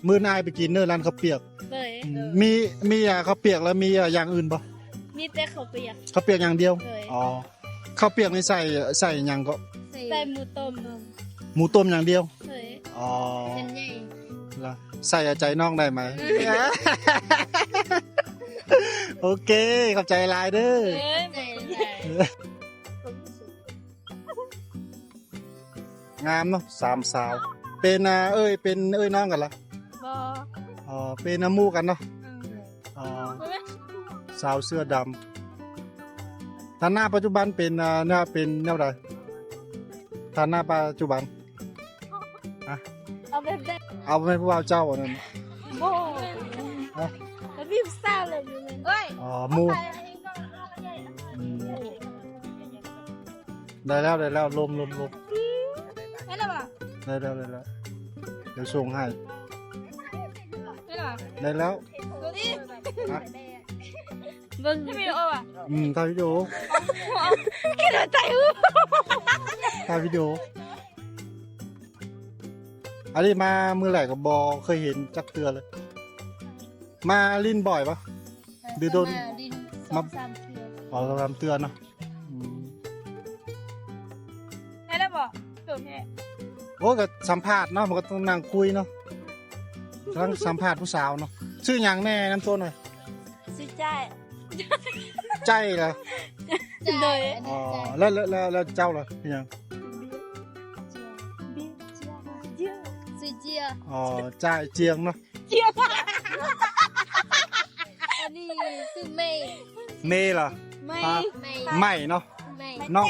มื้อนายไปกินเนื้อร้านข้าวเปียก เลย มีข้าวเปียกแล้วมีอย่างอื่นปะ มีแต่ข้าวเปียก ข้าวเปียกอย่างเดียว เลย อ๋อข้าวเปียกนี่ใส่อย่างก็ ใส่หมูต้ม หมูต้มอย่างเดียว เลย อ๋อ เส้นใหญ่ แล้วใส่ใจน้องได้ไหม โอเคขอบใจหลายเด้อ เอ้ย ใหญ่ งามเนาะสามสาว เป็นเป็นน้องกันละ บอ อ๋อเป็นน้ำมูกกันเนาะ อืม อ๋อ บ่แม่น สาวเสื้อดำฐานะปัจจุบันเป็นเป็นแนวใดฐานะปัจจุบัน เอาแบบได้ เอาเป็นผู้บ่าวเจ้าอันนั้น โบแล้วพี่ซ่าเลยอยู่เลยเอ้ย อ๋อหมูอืมได้แล้วลม ไม่หรอปะ ได้แล้วเดี๋ยวส่งให้ ไม่หรอ ได้แล้ว ดูดิ อ่ะ เบิ่งที่มีโอ้อะ ถ่ายวิดีโอ คิดว่าใจหู ถ่ายวิดีโออันนี้มามือแหลกกับบอเคยเห็นจักเตือเลย มาลิ้นบ่อยปะ ดิน มา3 เทื่อ อ๋อเราทำเตือนเนาะอืม ให้ได้บอกจบแค่ โอ้ก็สัมภาษณ์เนาะมันก็ต้องนั่งคุยเนาะต้องสัมภาษณ์ผู้สาวเนาะชื่อหยังแน่น้ำตัวหน่อย ซื้อใจ ใจเหรอ โดย อ๋อแล้วเจ้าเหรอเป็นหยัง ซื้อเจีย อ๋อใจเจียงเนาะ อันนี้ซื้อเมย์ เมย์เหรอ ไม่ เมย์ ใหม่เนาะ เมย์ น้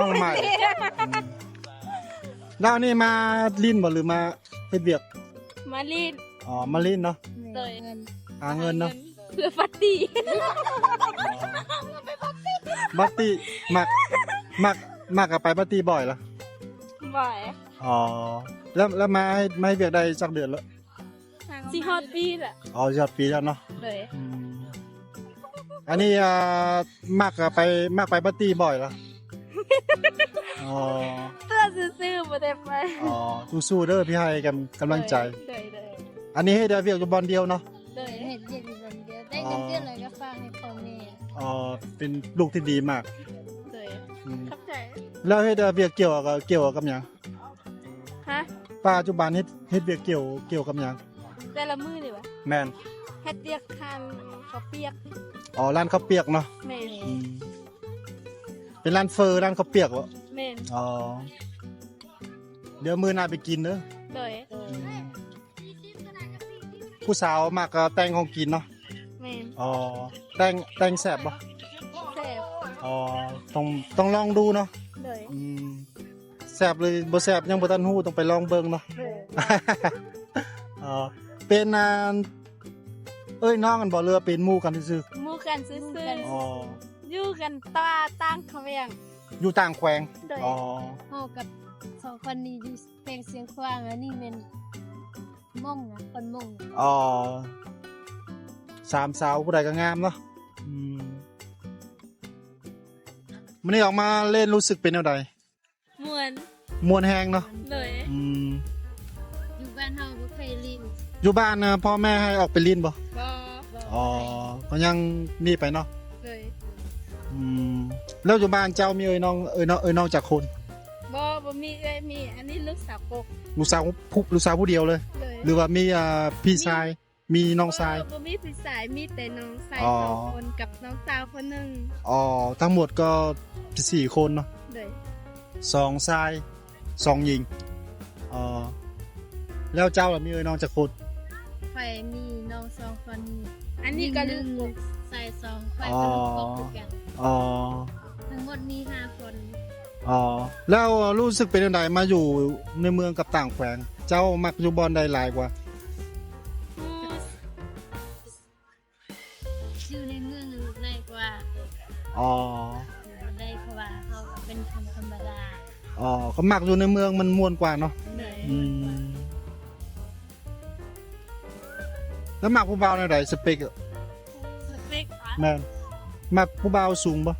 องใหม่แล้วนี่มาลิ้นบ่หรือมาเฮ็ดเวียก มาลีน อ๋อมาลิ้นเนาะ โดย เงิน หาเงินเนาะ เพื่อปาร์ตี้ บัตตี้มักกับไปบัตตี้บ่อยเหรอ บ่อย อ๋อแล้วมาให้เวียกได้สักเดือนแล้ว สิฮอตปีแหละ อ๋อยอดปีแล้วเนาะ เลย อืมอันนี้มักไปบัตตี้บ่อยเหรออ๋อ เสื้อซื้อๆมาได้ไป อ๋อสู้ๆเด้อพี่ให้กำลังใจ เลยเลย อันนี้ให้เดยวเวียกอยู่บอลเดียวเนาะ เลย เห็ดเย็นวันเดียวได้เงินเดือนอะไรก็ฝากให้พ่อแม่ อ๋อเป็นลูกที่ดีมาก เลย อืม เข้าใจ แล้วให้เดยวเวียกเกี่ยวกับหยัง ฮะ ปัจจุบันเฮ็ดเวียกเกี่ยวกับหยัง แต่ละมือเลยวะ แมน เฮ็ดเตียกคันเขาเปียก อ๋อร้านข้าวเปียกเนาะ เมน อืมเป็นร้านเฟอร์ร้านข้าวเปียกเหรอ เมน อ๋อเดี๋ยวมื้อหน้าไปกินเด้อ เลย อืมผู้สาวมากก็แต่งของกินเนาะ เมน อ๋อแต่งแซ่บบ่ แซ่บ อ๋อต้องลองดูเนาะ เลย อืมแซ่บเลยบ่แซ่บยังบ่ทันฮู้ต้องไปลองเบิ่งเนาะ เลย อ๋อเป็นน้องกันบ่เรือเป็นหมู่กันซื่อ หมู่กันซื้อ ๆอ๋อ ๆอยู่กันตาตั้งเขาเวียง อยู่ต่างแขวง โดย อ๋อ เฮากับ2คนนี้อยู่เพลงเสียงควางอันนี้เป็นม่องนะคนม่อง อ๋อสามสาวผู้ใดก็งามเนาะอืมมื้อนี้ออกมาเล่นรู้สึกเป็นแนวใด ม่วน ม่วนแฮงเนาะ เลย อืม อยู่บ้านเฮาบ่เคยลิ้น อยู่บ้านนะพ่อแม่ให้ออกไปเลินบ่ บ่ อ๋อก็ยังนี่ไปเนาะ เลย อืมแล้วอยู่บ้านเจ้ามีน้องจากคน บ่มีเอ้ยมีอันนี้ลูกสาวกก ลูกสาวผู้เดียวเลย เลย หรือว่ามีพี่ชายมีน้องชาย บ่มีพี่สายมีแต่น้องชาย อ๋อ 2คนกับน้องสาวคนหนึง อ๋อทั้งหมดก็4คนเนาะ เลย 2ชาย2หญิงอ๋อแล้วเจ้าล่ะมีน้องจากคน ข่อยมีน้อง2คน อันนี้ก็ ห ลู นึ่ ก งใส่2ข่อยก็ลูกกบคือกัน อ๋อ ทั้งหมดมี5คน อ๋อแล้วรู้สึกเป็นยังไงมาอยู่ในเมืองกับต่างแขวง เจ้ามักอยู่บอนใดหลายกว่า อยู่ในเมืองได้กว่า อ๋อ ได้เพราะว่าเฮาก็เป็นคนธรรมดา อ๋อเขามักอยู่ในเมืองมันม่วนกว่าเนาะ เลย อืมแล้วมักผู้บ่าวในใดสเปกอะ สเปกอ่ะ แม่นมักผู้บ่าวสูงปะ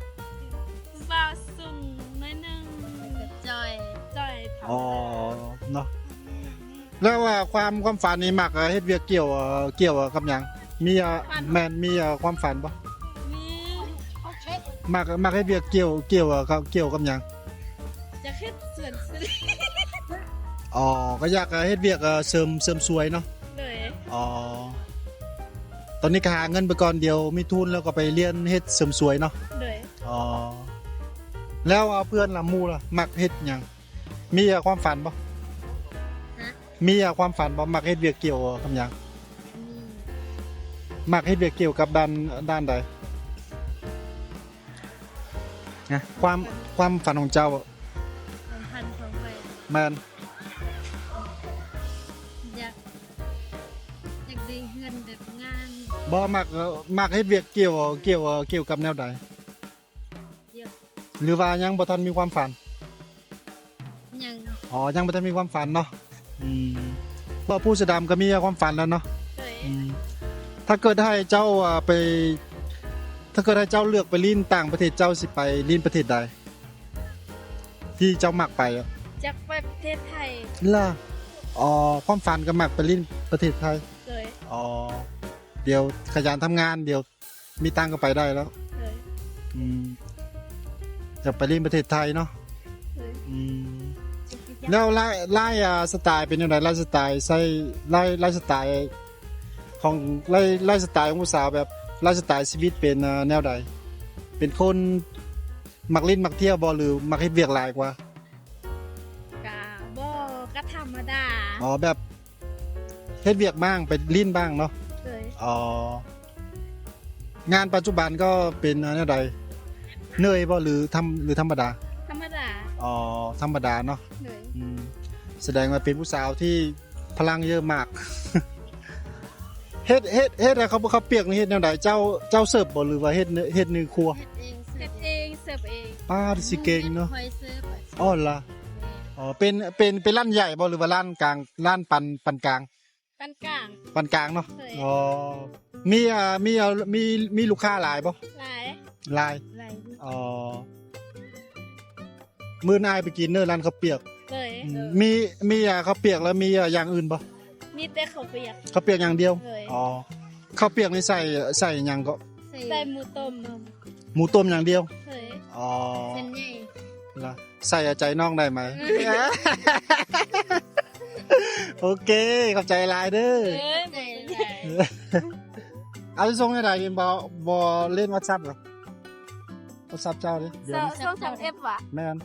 ผู้บ่าวสูงหน้อยหนึง ก็จอย จ่อย อ๋อเนาะ แล้วว่าความฝันนี่มักเฮ็ดเวียกเกี่ยวกับหยังมีแม่นมีความฝันบ่ มี มักเฮ็ดเวียกเกี่ยวกับหยัง จะเฮ็ดสวนสิ อ๋อก็อยากเฮ็ดเวียกเสริมสวยเนาะ เลย อ๋อตอนนี้ก็หาเงินไปก่อนเดียวมีทุนแล้วก็ไปเรียนเฮ็ดเสริมสวยเนาะ เลย อ๋อแล้วเพื่อนล่ะหมู่ล่ะมักเฮ็ดหยังมีความฝันบ่ ฮะ มีความฝันบ่มักเฮ็ดเวียกเกี่ยวกับหยัง นี่ มักเฮ็ดเวียกเกี่ยวกับด้านใดนะความฝันของเจ้า ความพันของไป แม่น อยากได้เฮือนแบบงาน บ่มักเฮ็ดเวียกเกี่ยวกับแนวใด เดียว หรือว่ายังบ่ทันมีความฝัน ยัง อ๋อยังบ่ทันมีความฝันเนาะเพราะผู้แสดงก็มีความฝันแล้วเนาะ เลย ถ้าเกิดให้เจ้าไป ถ้าเกิดให้เจ้าเลือกไปลิ้นต่างประเทศเจ้าสิไปลิ้นประเทศใดที่เจ้ามักไปอะ จากไปประเทศไทย ล่ะอ๋อความฝันก็มักไปลิ้นประเทศไทย เลย อ๋อเดี๋ยวขยันทำงานเดี๋ยวมีตังค์ก็ไปได้แล้ว เลย จะไปลิ้นประเทศไทยเนาะ เลย แล้วไล่สไตล์เป็นยังไงไล่สไตล์ใส่ไล่สไตล์ของไล่สไตล์ของผู้สาวแบบไล่สไตล์ชีวิตเป็นแนวใดเป็นคนมักเล่นมักเที่ยวบ่หรือมักเฮ็ดเวียกหลายกว่าก ะบ่ก็ธรรมดา อ๋อแบบเฮ็ดเวียกบ้างไปลิ้นบ้างเนาะ เลย อ๋องานปัจจุบันก็เป็นแนวใดเหนื่อยบ่หรือธรรมดา ธรรมดา อ๋อธรรมดาเนาะ เลย แสดงว่าเป็นผู้สาวที่พลังเยอะมาก เฮ็ดอะไรเขาเปียกนี่เฮ็ดแนวใดเจ้าเสิร์ฟบ่หรือว่าเฮ็ดในครัว เฮ็ดเอง เฮ็ดเองเสิร์ฟเอง ป้าสิเก่งเนาะ คอยเสิร์ฟอะ อ๋อล่ะอ๋อเป็นร้านใหญ่บ่หรือว่าร้านกลางร้านปันกลาง ปานกลาง ปันกลางเนาะ ใช่ อ๋อมีลูกค้าหลายบ่ หลาย หลาย ไร อ๋อมื้อนายไปกินเด้อร้านข้าวเปียก เลย มีข้าวเปียกแล้วมีอย่างอื่นบ่ มีแต่ข้าวเปียก ข้าวเปียกอย่างเดียว เลย อ๋อข้าวเปียกนี่ใส่หยังก็ ใส่หมูต้ม หมูต้มอย่างเดียว เลย อ๋อ เส้นใหญ่ ล่ะใส่ใจน้องได้ไหม โอเคขอบใจหลายเด้อ เอ้ย ใจ ใหญ่ เอาไปส่งให้ได้ยินบ่เล่น WhatsApp หรอ WhatsApp เจ้าดิเดี๋ยวนี้ ช่องสองเอฟว่ะ แม่น